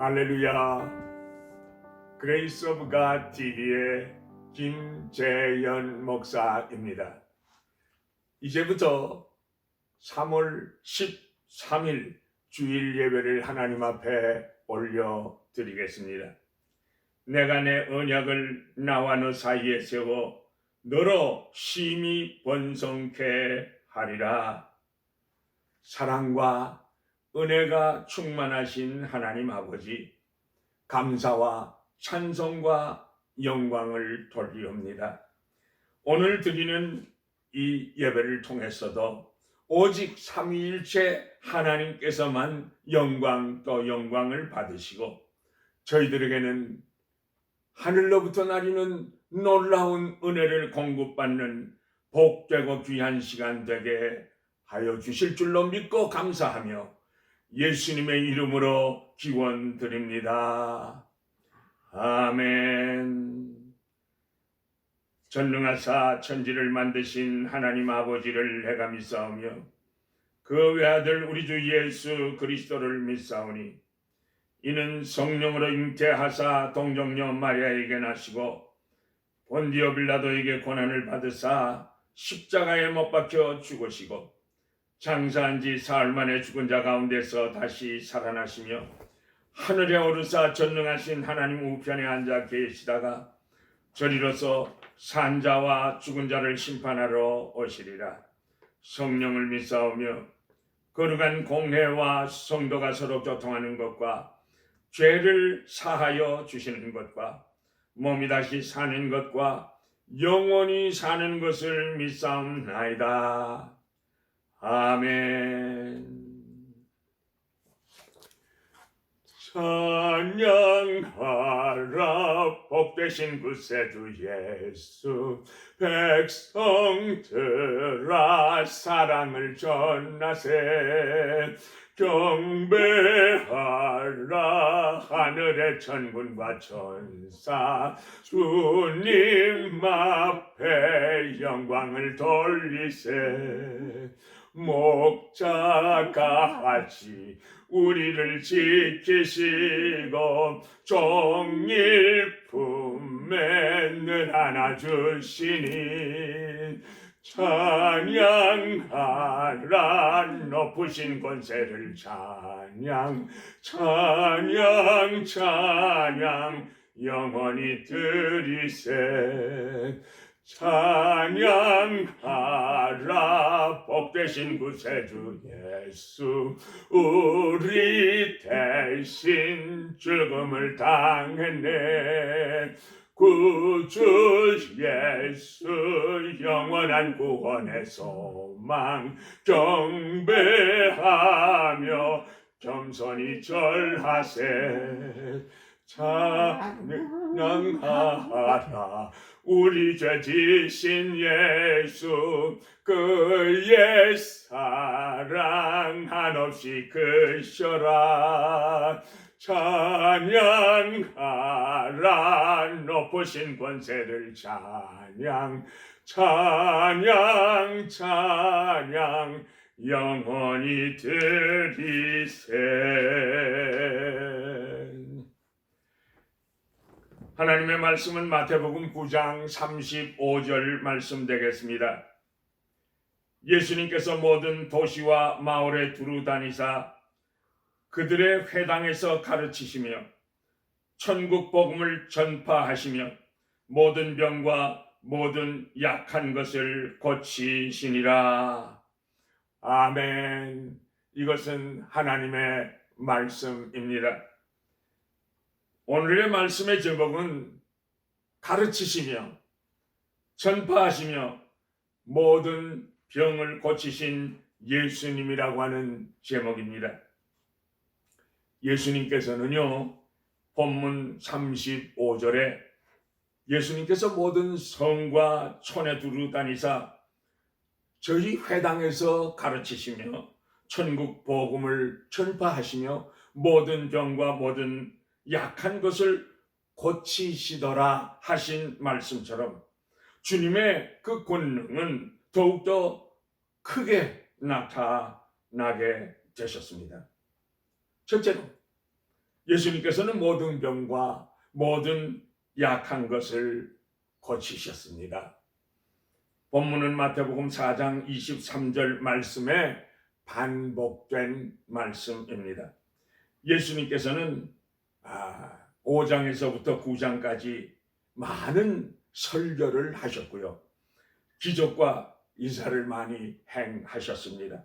할렐루야. 그레이스 오브 갓 TV의 김재현 목사입니다. 이제부터 3월 13일 주일 예배를 하나님 앞에 올려드리겠습니다. 내가 내 언약을 나와 너 사이에 세워 너로 심히 번성케 하리라. 사랑과 은혜가 충만하신 하나님 아버지, 감사와 찬송과 영광을 돌리옵니다. 오늘 드리는 이 예배를 통해서도 오직 삼위일체 하나님께서만 영광 또 영광을 받으시고 저희들에게는 하늘로부터 나리는 놀라운 은혜를 공급받는 복되고 귀한 시간 되게 하여 주실 줄로 믿고 감사하며 예수님의 이름으로 기원드립니다. 아멘. 전능하사 천지를 만드신 하나님 아버지를 내가 믿사오며 그 외아들 우리 주 예수 그리스도를 믿사오니 이는 성령으로 잉태하사 동정녀 마리아에게 나시고 본디오 빌라도에게 고난을 받으사 십자가에 못 박혀 죽으시고 장사한 지 사흘 만에 죽은 자 가운데서 다시 살아나시며 하늘에 오르사 전능하신 하나님 우편에 앉아 계시다가 저리로서 산자와 죽은 자를 심판하러 오시리라. 성령을 믿사오며 거룩한 공회와 성도가 서로 교통하는 것과 죄를 사하여 주시는 것과 몸이 다시 사는 것과 영원히 사는 것을 믿사옵나이다. 아멘. 찬양하라 복되신 구세주 예수, 백성들아 사랑을 전하세. 경배하라 하늘의 천군과 천사, 주님 앞에 영광을 돌리세. 목자가 같이 우리를 지키시고 종일 품에 늘 안아주시니 찬양하라 높으신 권세를 찬양 찬양 찬양 영원히 드리세. 찬양하라 복되신 구세주 예수, 우리 대신 죽음을 당했네. 구주 예수 영원한 구원의 소망, 경배하며 겸손히 절하세. 찬양하라 우리 죄 지신 예수, 그의 사랑 한없이 크셔라. 찬양하라 높으신 권세를 찬양 찬양 찬양 영원히 드리세. 하나님의 말씀은 마태복음 9장 35절 말씀 되겠습니다. 예수님께서 모든 도시와 마을에 두루 다니사 그들의 회당에서 가르치시며 천국 복음을 전파하시며 모든 병과 모든 약한 것을 고치시니라. 아멘. 이것은 하나님의 말씀입니다. 오늘의 말씀의 제목은 가르치시며 전파하시며 모든 병을 고치신 예수님이라고 하는 제목입니다. 예수님께서는요, 본문 35절에 예수님께서 모든 성과 촌에 두루 다니사 저희 회당에서 가르치시며 천국 복음을 전파하시며 모든 병과 모든 약한 것을 고치시더라 하신 말씀처럼 주님의 그 권능은 더욱더 크게 나타나게 되셨습니다. 첫째로 예수님께서는 모든 병과 모든 약한 것을 고치셨습니다. 본문은 마태복음 4장 23절 말씀에 반복된 말씀입니다. 예수님께서는 5장에서부터 9장까지 많은 설교를 하셨고요. 기적과 이사를 많이 행하셨습니다.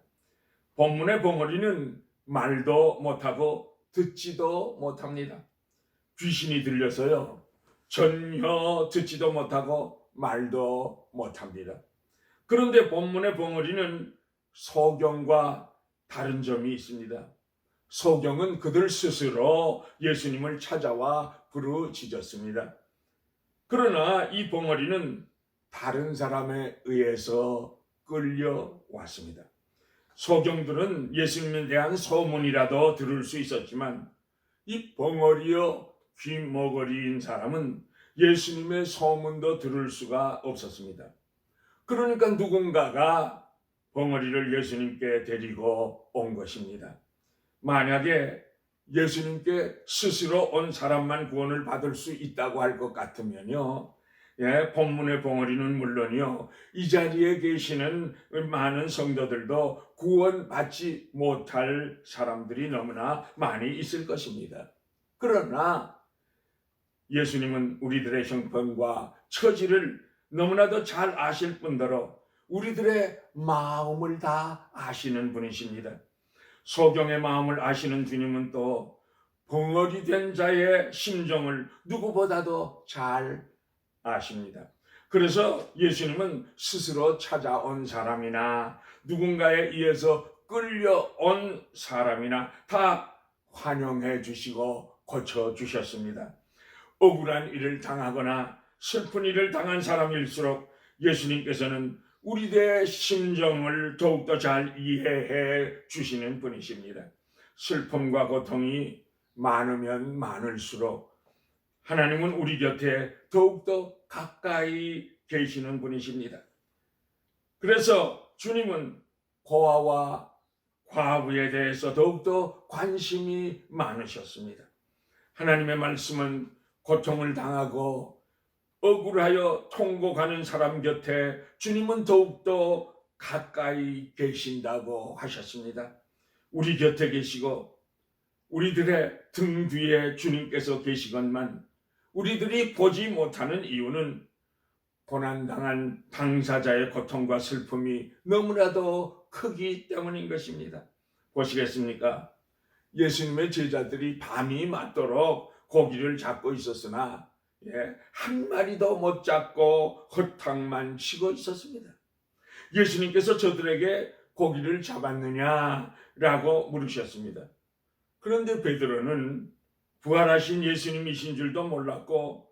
본문의 벙어리는 말도 못하고 듣지도 못합니다. 귀신이 들려서요. 전혀 듣지도 못하고 말도 못합니다. 그런데 본문의 벙어리는 소경과 다른 점이 있습니다. 소경은 그들 스스로 예수님을 찾아와 부르짖었습니다. 그러나 이 벙어리는 다른 사람에 의해서 끌려왔습니다. 소경들은 예수님에 대한 소문이라도 들을 수 있었지만 이 벙어리여 귀머거리인 사람은 예수님의 소문도 들을 수가 없었습니다. 그러니까 누군가가 벙어리를 예수님께 데리고 온 것입니다. 만약에 예수님께 스스로 온 사람만 구원을 받을 수 있다고 할 것 같으면요. 본문의 벙어리는 물론이요. 이 자리에 계시는 많은 성도들도 구원받지 못할 사람들이 너무나 많이 있을 것입니다. 그러나 예수님은 우리들의 형편과 처지를 너무나도 잘 아실 뿐더러 우리들의 마음을 다 아시는 분이십니다. 소경의 마음을 아시는 주님은 또 벙어리 된 자의 심정을 누구보다도 잘 아십니다. 그래서 예수님은 스스로 찾아온 사람이나 누군가에 의해서 끌려온 사람이나 다 환영해 주시고 고쳐 주셨습니다. 억울한 일을 당하거나 슬픈 일을 당한 사람일수록 예수님께서는 우리들의 심정을 더욱더 잘 이해해 주시는 분이십니다. 슬픔과 고통이 많으면 많을수록 하나님은 우리 곁에 더욱더 가까이 계시는 분이십니다. 그래서 주님은 고아와 과부에 대해서 더욱더 관심이 많으셨습니다. 하나님의 말씀은 고통을 당하고 억울하여 통곡하는 사람 곁에 주님은 더욱더 가까이 계신다고 하셨습니다. 우리 곁에 계시고 우리들의 등 뒤에 주님께서 계시건만 우리들이 보지 못하는 이유는 고난당한 당사자의 고통과 슬픔이 너무나도 크기 때문인 것입니다. 보시겠습니까? 예수님의 제자들이 밤이 맞도록 고기를 잡고 있었으나 한 마리도 못 잡고 허탕만 치고 있었습니다. 예수님께서 저들에게 고기를 잡았느냐라고 물으셨습니다. 그런데 베드로는 부활하신 예수님이신 줄도 몰랐고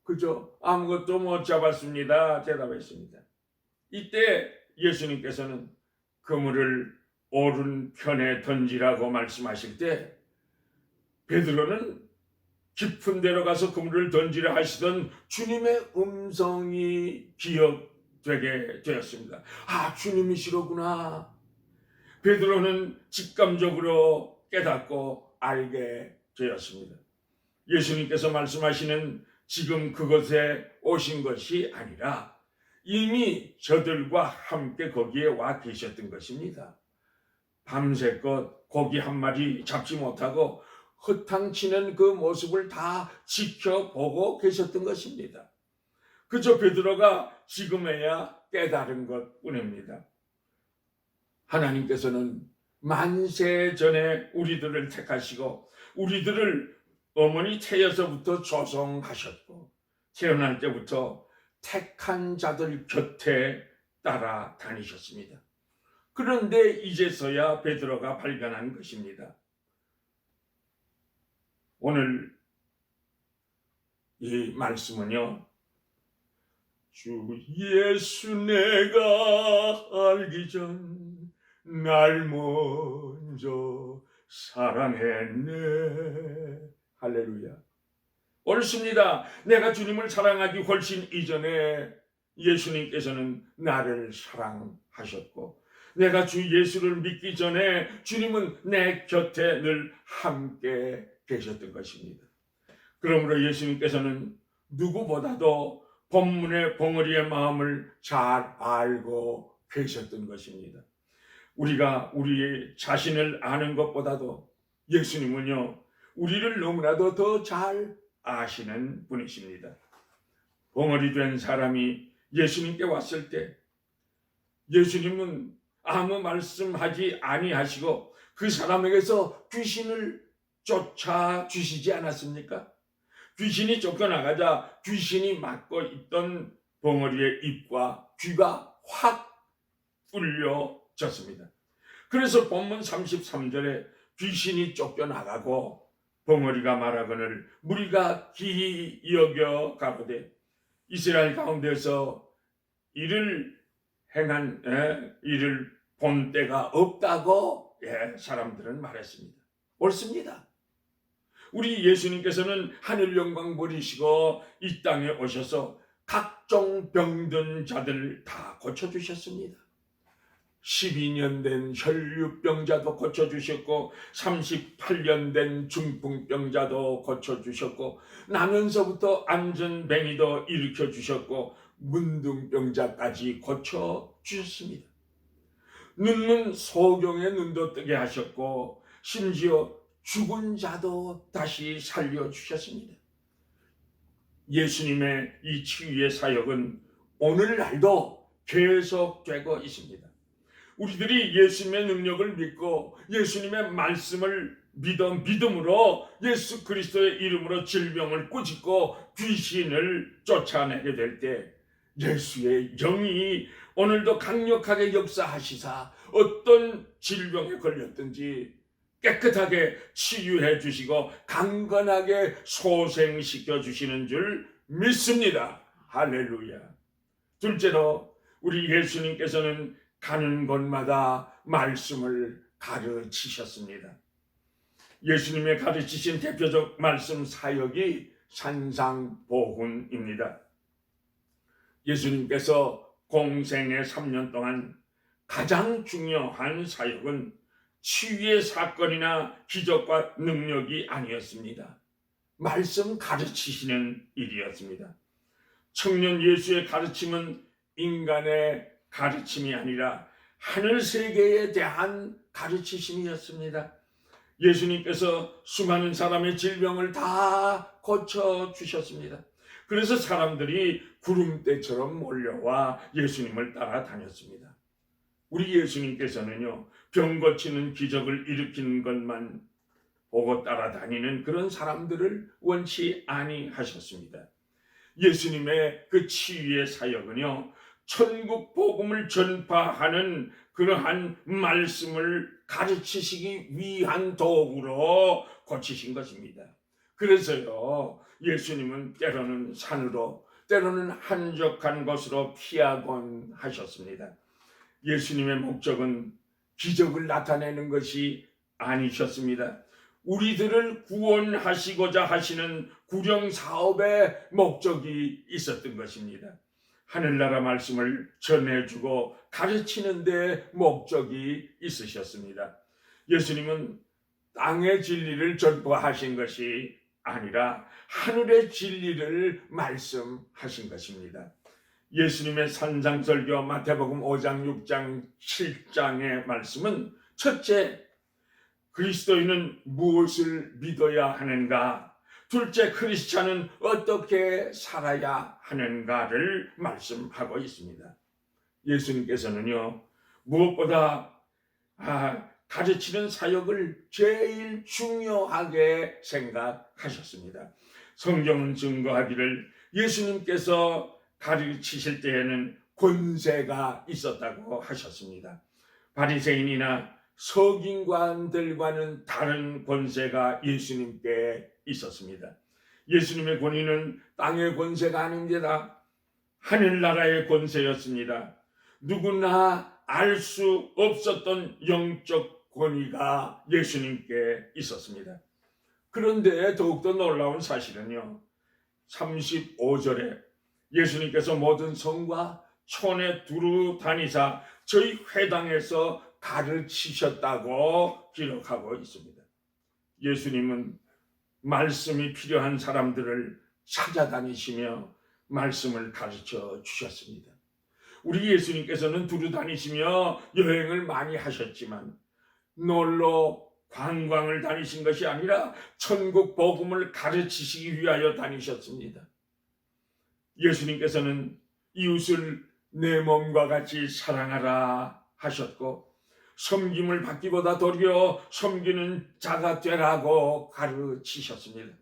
그저 아무것도 못 잡았습니다 대답했습니다. 이때 예수님께서는 그물을 오른편에 던지라고 말씀하실 때 베드로는 깊은 데로 가서 그물을 던지라 하시던 주님의 음성이 기억되게 되었습니다. 주님이시로구나. 베드로는 직감적으로 깨닫고 알게 되었습니다. 예수님께서 말씀하시는 지금 그곳에 오신 것이 아니라 이미 저들과 함께 거기에 와 계셨던 것입니다. 밤새껏 고기 한 마리 잡지 못하고 허탕치는 그 모습을 다 지켜보고 계셨던 것입니다. 그저 베드로가 지금에야 깨달은 것뿐입니다. 하나님께서는 만세 전에 우리들을 택하시고 우리들을 어머니 태에서부터 조성하셨고 태어날 때부터 택한 자들 곁에 따라다니셨습니다. 그런데 이제서야 베드로가 발견한 것입니다. 오늘 이 말씀은요, 주 예수 내가 알기 전 날 먼저 사랑했네. 할렐루야. 옳습니다. 내가 주님을 사랑하기 훨씬 이전에 예수님께서는 나를 사랑하셨고 내가 주 예수를 믿기 전에 주님은 내 곁에 늘 함께 계셨던 것입니다. 그러므로 예수님께서는 누구보다도 본문의 벙어리의 마음을 잘 알고 계셨던 것입니다. 우리가 우리 자신을 아는 것보다도 예수님은요, 우리를 너무나도 더 잘 아시는 분이십니다. 벙어리 된 사람이 예수님께 왔을 때 예수님은 아무 말씀하지 아니하시고 그 사람에게서 귀신을 쫓아 주시지 않았습니까? 귀신이 쫓겨나가자 귀신이 막고 있던 벙어리의 입과 귀가 확 뚫려졌습니다. 그래서 본문 33절에 귀신이 쫓겨나가고 벙어리가 말하거늘 무리가 기이 여겨 가로되 이스라엘 가운데서 이를 행한 이를 본 때가 없다고 사람들은 말했습니다. 옳습니다. 우리 예수님께서는 하늘 영광 버리시고 이 땅에 오셔서 각종 병든 자들 다 고쳐주셨습니다. 12년 된 혈류병자도 고쳐주셨고 38년 된 중풍병자도 고쳐주셨고 나면서부터 안전뱅이도 일으켜주셨고 문둥병자까지 고쳐주셨습니다. 눈은 소경의 눈도 뜨게 하셨고 심지어 죽은 자도 다시 살려주셨습니다. 예수님의 이 치유의 사역은 오늘날도 계속되고 있습니다. 우리들이 예수님의 능력을 믿고 예수님의 말씀을 믿음으로 예수 그리스도의 이름으로 질병을 꾸짖고 귀신을 쫓아내게 될 때 예수의 영이 오늘도 강력하게 역사하시사 어떤 질병에 걸렸든지 깨끗하게 치유해 주시고 강건하게 소생시켜 주시는 줄 믿습니다. 할렐루야. 둘째로 우리 예수님께서는 가는 곳마다 말씀을 가르치셨습니다. 예수님의 가르치신 대표적 말씀 사역이 산상보훈입니다. 예수님께서 공생의 3년 동안 가장 중요한 사역은 치유의 사건이나 기적과 능력이 아니었습니다. 말씀 가르치시는 일이었습니다. 청년 예수의 가르침은 인간의 가르침이 아니라 하늘 세계에 대한 가르치심이었습니다. 예수님께서 수많은 사람의 질병을 다 고쳐주셨습니다. 그래서 사람들이 구름대처럼 몰려와 예수님을 따라다녔습니다. 우리 예수님께서는요, 병 고치는 기적을 일으키는 것만 보고 따라다니는 그런 사람들을 원치 아니하셨습니다. 예수님의 그 치유의 사역은요, 천국 복음을 전파하는 그러한 말씀을 가르치시기 위한 도구로 고치신 것입니다. 그래서요, 예수님은 때로는 산으로 때로는 한적한 곳으로 피하곤 하셨습니다. 예수님의 목적은 기적을 나타내는 것이 아니셨습니다. 우리들을 구원하시고자 하시는 구령 사업의 목적이 있었던 것입니다. 하늘나라 말씀을 전해주고 가르치는 데 목적이 있으셨습니다. 예수님은 땅의 진리를 전파하신 것이 아니라 하늘의 진리를 말씀하신 것입니다. 예수님의 산상설교 마태복음 5장, 6장, 7장의 말씀은 첫째, 그리스도인은 무엇을 믿어야 하는가? 둘째, 크리스찬은 어떻게 살아야 하는가를 말씀하고 있습니다. 예수님께서는요, 무엇보다 가르치는 사역을 제일 중요하게 생각하셨습니다. 성경은 증거하기를 예수님께서 가르치실 때에는 권세가 있었다고 하셨습니다. 바리새인이나 서기관들과는 다른 권세가 예수님께 있었습니다. 예수님의 권위는 땅의 권세가 아닙니다. 하늘나라의 권세였습니다. 누구나 알 수 없었던 영적 권위가 예수님께 있었습니다. 그런데 더욱더 놀라운 사실은요, 35절에 예수님께서 모든 성과 촌에 두루 다니사 저희 회당에서 가르치셨다고 기록하고 있습니다. 예수님은 말씀이 필요한 사람들을 찾아다니시며 말씀을 가르쳐 주셨습니다. 우리 예수님께서는 두루 다니시며 여행을 많이 하셨지만 놀러 관광을 다니신 것이 아니라 천국 복음을 가르치시기 위하여 다니셨습니다. 예수님께서는 이웃을 내 몸과 같이 사랑하라 하셨고 섬김을 받기보다 도리어 섬기는 자가 되라고 가르치셨습니다.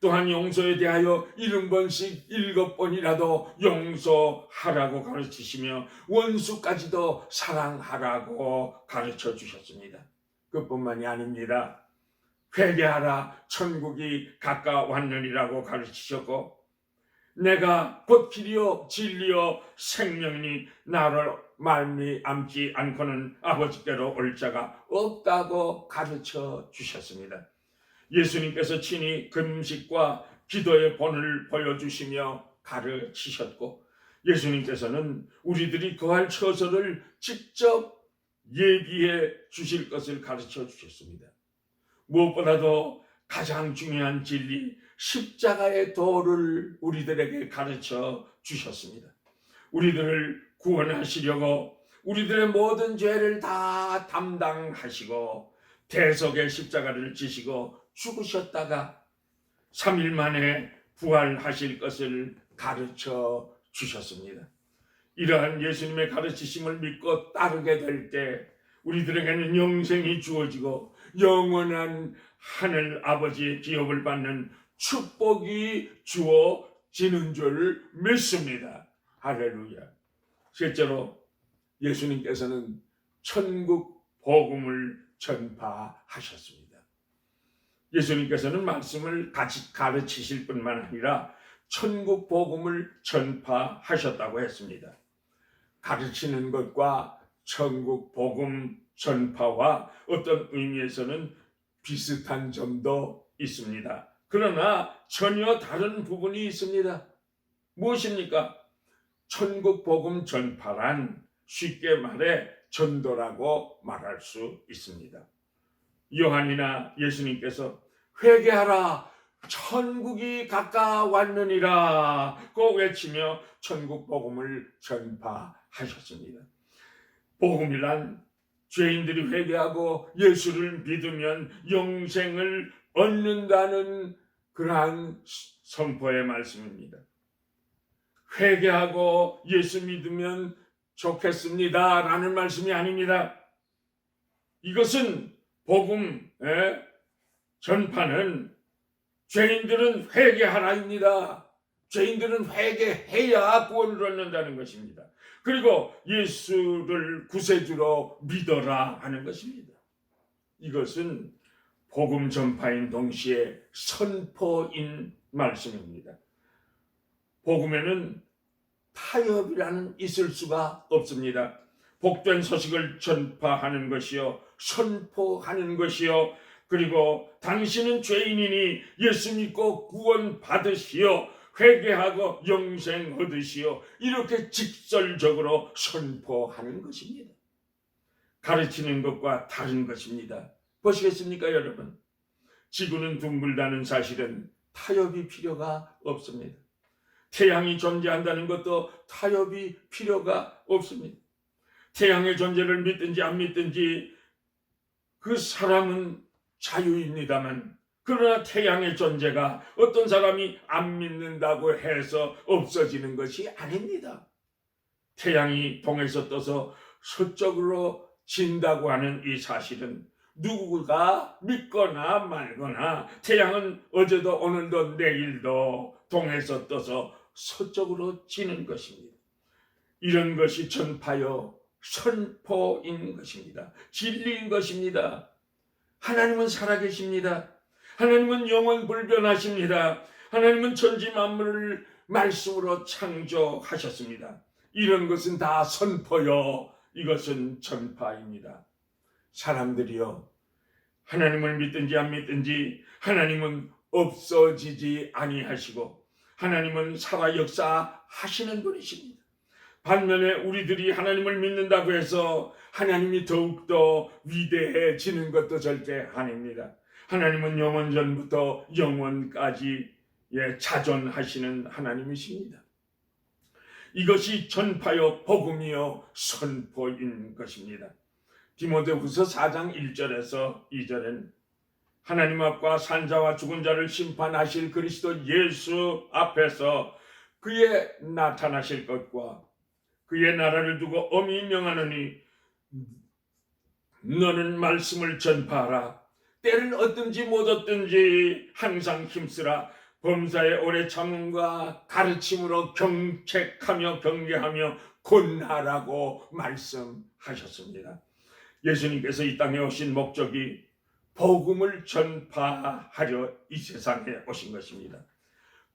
또한 용서에 대하여 70번씩 7번이라도 용서하라고 가르치시며 원수까지도 사랑하라고 가르쳐 주셨습니다. 그뿐만이 아닙니다. 회개하라 천국이 가까웠느니라고 가르치셨고 내가 곧 길이요 진리요 생명이니 나를 말미암지 않고는 아버지께로 올 자가 없다고 가르쳐 주셨습니다. 예수님께서 친히 금식과 기도의 본을 보여주시며 가르치셨고 예수님께서는 우리들이 거할 처소를 직접 예비해 주실 것을 가르쳐 주셨습니다. 무엇보다도 가장 중요한 진리 십자가의 도를 우리들에게 가르쳐 주셨습니다. 우리들을 구원하시려고 우리들의 모든 죄를 다 담당하시고 대속의 십자가를 지시고 죽으셨다가 3일 만에 부활하실 것을 가르쳐 주셨습니다. 이러한 예수님의 가르치심을 믿고 따르게 될 때 우리들에게는 영생이 주어지고 영원한 하늘 아버지의 기업을 받는 축복이 주어지는 줄 믿습니다. 할렐루야. 실제로 예수님께서는 천국 복음을 전파하셨습니다. 예수님께서는 말씀을 같이 가르치실 뿐만 아니라 천국 복음을 전파하셨다고 했습니다. 가르치는 것과 천국 복음 전파와 어떤 의미에서는 비슷한 점도 있습니다. 그러나 전혀 다른 부분이 있습니다. 무엇입니까? 천국 복음 전파란 쉽게 말해 전도라고 말할 수 있습니다. 요한이나 예수님께서 회개하라 천국이 가까웠느니라 고 외치며 천국 복음을 전파하셨습니다. 복음이란 죄인들이 회개하고 예수를 믿으면 영생을 얻는다는 그러한 선포의 말씀입니다. 회개하고 예수 믿으면 좋겠습니다 라는 말씀이 아닙니다. 이것은 복음 전파는 죄인들은 회개하라입니다. 죄인들은 회개해야 구원을 얻는다는 것입니다. 그리고 예수를 구세주로 믿어라 하는 것입니다. 이것은 복음 전파인 동시에 선포인 말씀입니다. 복음에는 타협이라는 있을 수가 없습니다. 복된 소식을 전파하는 것이요 선포하는 것이요 그리고 당신은 죄인이니 예수 믿고 구원 받으시오 회개하고 영생 얻으시오 이렇게 직설적으로 선포하는 것입니다. 가르치는 것과 다른 것입니다. 보시겠습니까 여러분? 지구는 둥글다는 사실은 타협이 필요가 없습니다. 태양이 존재한다는 것도 타협이 필요가 없습니다. 태양의 존재를 믿든지 안 믿든지 그 사람은 자유입니다만 그러나 태양의 존재가 어떤 사람이 안 믿는다고 해서 없어지는 것이 아닙니다. 태양이 동에서 떠서 서쪽으로 진다고 하는 이 사실은 누구가 믿거나 말거나 태양은 어제도 오늘도 내일도 동에서 떠서 서쪽으로 지는 것입니다. 이런 것이 전파요 선포인 것입니다. 진리인 것입니다. 하나님은 살아계십니다. 하나님은 영원불변하십니다. 하나님은 천지 만물을 말씀으로 창조하셨습니다. 이런 것은 다 선포요. 이것은 전파입니다. 사람들이요. 하나님을 믿든지 안 믿든지 하나님은 없어지지 아니하시고 하나님은 살아 역사하시는 분이십니다. 반면에 우리들이 하나님을 믿는다고 해서 하나님이 더욱더 위대해지는 것도 절대 아닙니다. 하나님은 영원 전부터 영원까지 자존하시는 하나님이십니다. 이것이 전파요 복음이요 선포인 것입니다. 디모데후서 4장 1절에서 2절엔 하나님 앞과 산자와 죽은 자를 심판하실 그리스도 예수 앞에서 그의 나타나실 것과 그의 나라를 두고 엄히 명하노니 너는 말씀을 전파하라. 때를 얻든지 못 얻든지 항상 힘쓰라. 범사의 오래 참음과 가르침으로 경책하며 경계하며 권하라고 말씀하셨습니다. 예수님께서 이 땅에 오신 목적이 복음을 전파하려 이 세상에 오신 것입니다.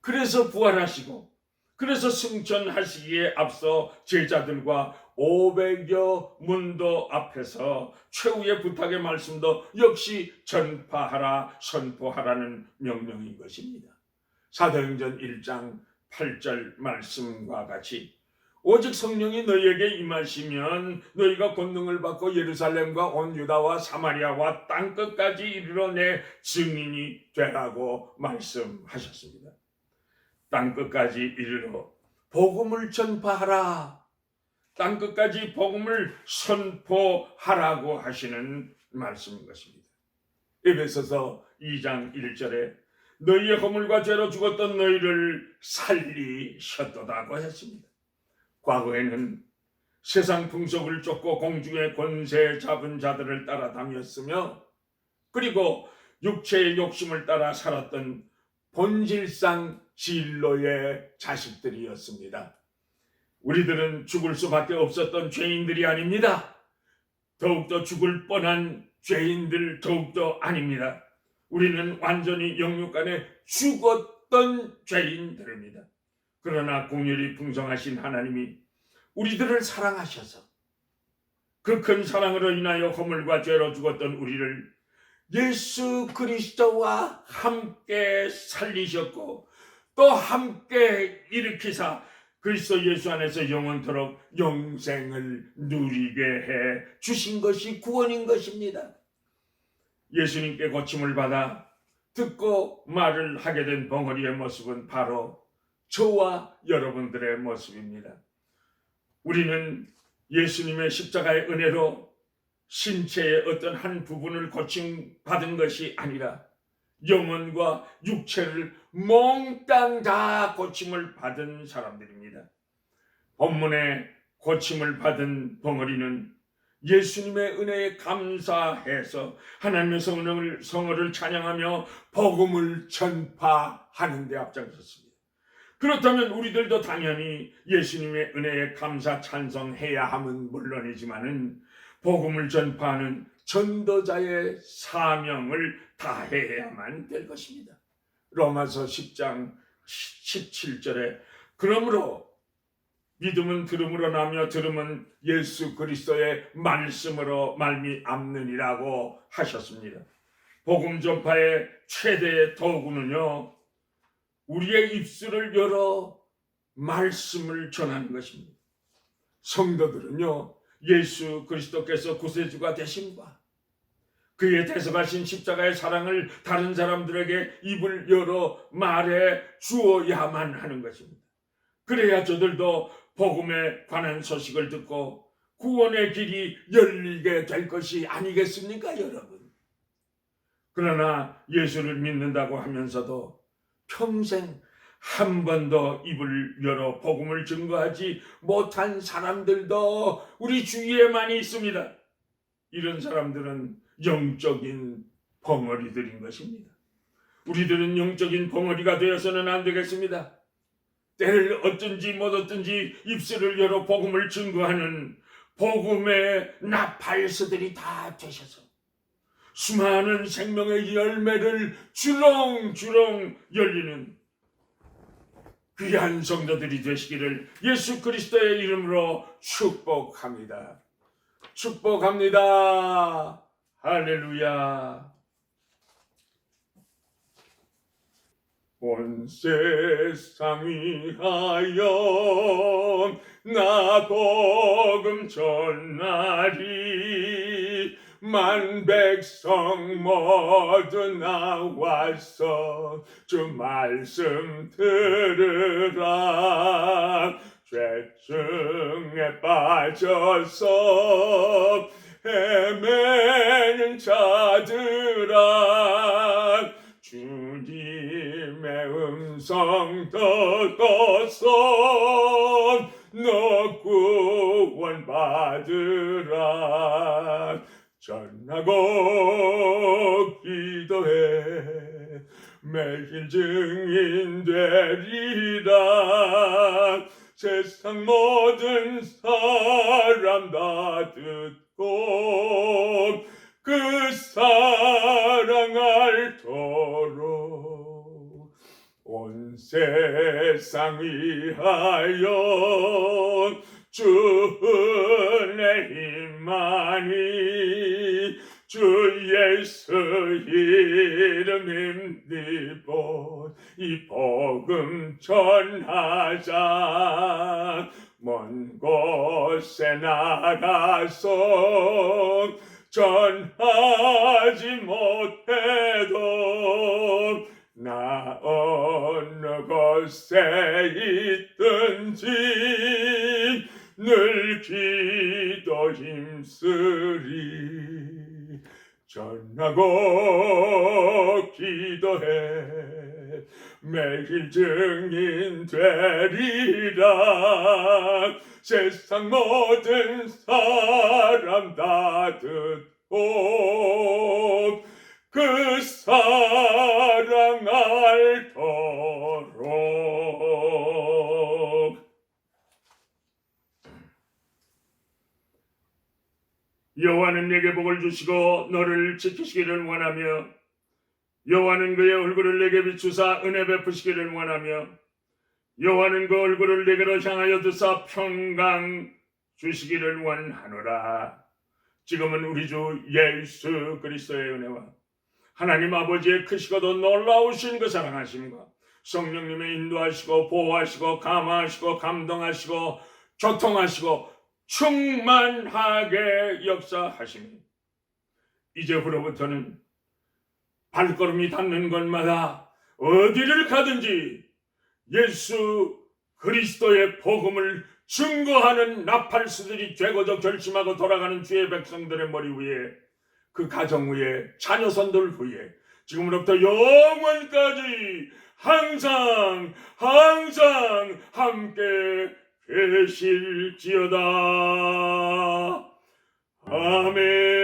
그래서 부활하시고 그래서 승천하시기에 앞서 제자들과 500여 문도 앞에서 최후의 부탁의 말씀도 역시 전파하라 선포하라는 명령인 것입니다. 사도행전 1장 8절 말씀과 같이 오직 성령이 너희에게 임하시면 너희가 권능을 받고 예루살렘과 온 유다와 사마리아와 땅끝까지 이르러 내 증인이 되라고 말씀하셨습니다. 땅끝까지 이르러 복음을 전파하라. 땅끝까지 복음을 선포하라고 하시는 말씀인 것입니다. 에베소서 2장 1절에 너희의 허물과 죄로 죽었던 너희를 살리셨도다고 했습니다. 과거에는 세상 풍속을 쫓고 공중의 권세 잡은 자들을 따라다녔으며 그리고 육체의 욕심을 따라 살았던 본질상 진로의 자식들이었습니다. 우리들은 죽을 수밖에 없었던 죄인들이 아닙니다. 더욱더 죽을 뻔한 죄인들 더욱더 아닙니다. 우리는 완전히 영육 안에 죽었던 죄인들입니다. 그러나 긍휼이 풍성하신 하나님이 우리들을 사랑하셔서 그 큰 사랑으로 인하여 허물과 죄로 죽었던 우리를 예수 그리스도와 함께 살리셨고 또 함께 일으키사 그리스도 예수 안에서 영원토록 영생을 누리게 해 주신 것이 구원인 것입니다. 예수님께 고침을 받아 듣고 말을 하게 된 벙어리의 모습은 바로 저와 여러분들의 모습입니다. 우리는 예수님의 십자가의 은혜로 신체의 어떤 한 부분을 고침받은 것이 아니라 영혼과 육체를 몽땅 다 고침을 받은 사람들입니다. 본문에 고침을 받은 벙어리는 예수님의 은혜에 감사해서 하나님의 성령을 찬양하며 복음을 전파하는 데 앞장섰습니다. 그렇다면 우리들도 당연히 예수님의 은혜에 감사 찬송해야 함은 물론이지만은 복음을 전파하는 전도자의 사명을 다해야만 될 것입니다. 로마서 10장 17절에 그러므로 믿음은 들음으로 나며 들음은 예수 그리스도의 말씀으로 말미암느니라고 하셨습니다. 복음 전파의 최대의 도구는요, 우리의 입술을 열어 말씀을 전하는 것입니다. 성도들은요, 예수 그리스도께서 구세주가 되심과 그의 대속하신 십자가의 사랑을 다른 사람들에게 입을 열어 말해 주어야만 하는 것입니다. 그래야 저들도 복음에 관한 소식을 듣고 구원의 길이 열리게 될 것이 아니겠습니까, 여러분? 그러나 예수를 믿는다고 하면서도 평생 한 번도 입을 열어 복음을 증거하지 못한 사람들도 우리 주위에 많이 있습니다. 이런 사람들은 영적인 벙어리들인 것입니다. 우리들은 영적인 벙어리가 되어서는 안 되겠습니다. 때를 얻든지 못 얻든지 입술을 열어 복음을 증거하는 복음의 나팔스들이 다 되셔서 수많은 생명의 열매를 주렁주렁 열리는 귀한 성도들이 되시기를 예수 그리스도의 이름으로 축복합니다. 축복합니다. 할렐루야. 온 세상이 하여 나 복음 전하리 만 백성 모두 나와서 주 말씀 들으라. 죄증에 빠져서 헤매는 자들아, 주님의 음성 듣고서 너 구원 받으라. 전하고 기도해 매일 증인 되리라. 세상 모든 사람 다 듣고 그 사랑 알도록 온 세상 위하여 주 은혜 임하니 주 예수 이름 힘입어 이 복음 전하자. 먼 곳에 나가서 전하지 못해도 나 어느 곳에 있든지 늘 기도 힘쓰리. 전하고 기도해 매일 증인 되리라. 세상 모든 사람 다 듣고 그 사랑 알도록. 여호와는 내게 복을 주시고 너를 지키시기를 원하며 여호와는 그의 얼굴을 내게 비추사 은혜 베푸시기를 원하며 여호와는 그 얼굴을 내게로 향하여 드사 평강 주시기를 원하노라. 지금은 우리 주 예수 그리스도의 은혜와 하나님 아버지의 크시고도 놀라우신 그 사랑하심과 성령님의 인도하시고 보호하시고 감화하시고 감동하시고 교통하시고 충만하게 역사하시니 이제부로부터는 발걸음이 닿는 곳마다 어디를 가든지 예수 그리스도의 복음을 증거하는 나팔수들이 되고자 결심하고 돌아가는 주의 백성들의 머리 위에, 그 가정 위에, 자녀손들 위에 지금으로부터 영원까지 항상 함께 계실지어다. 아멘.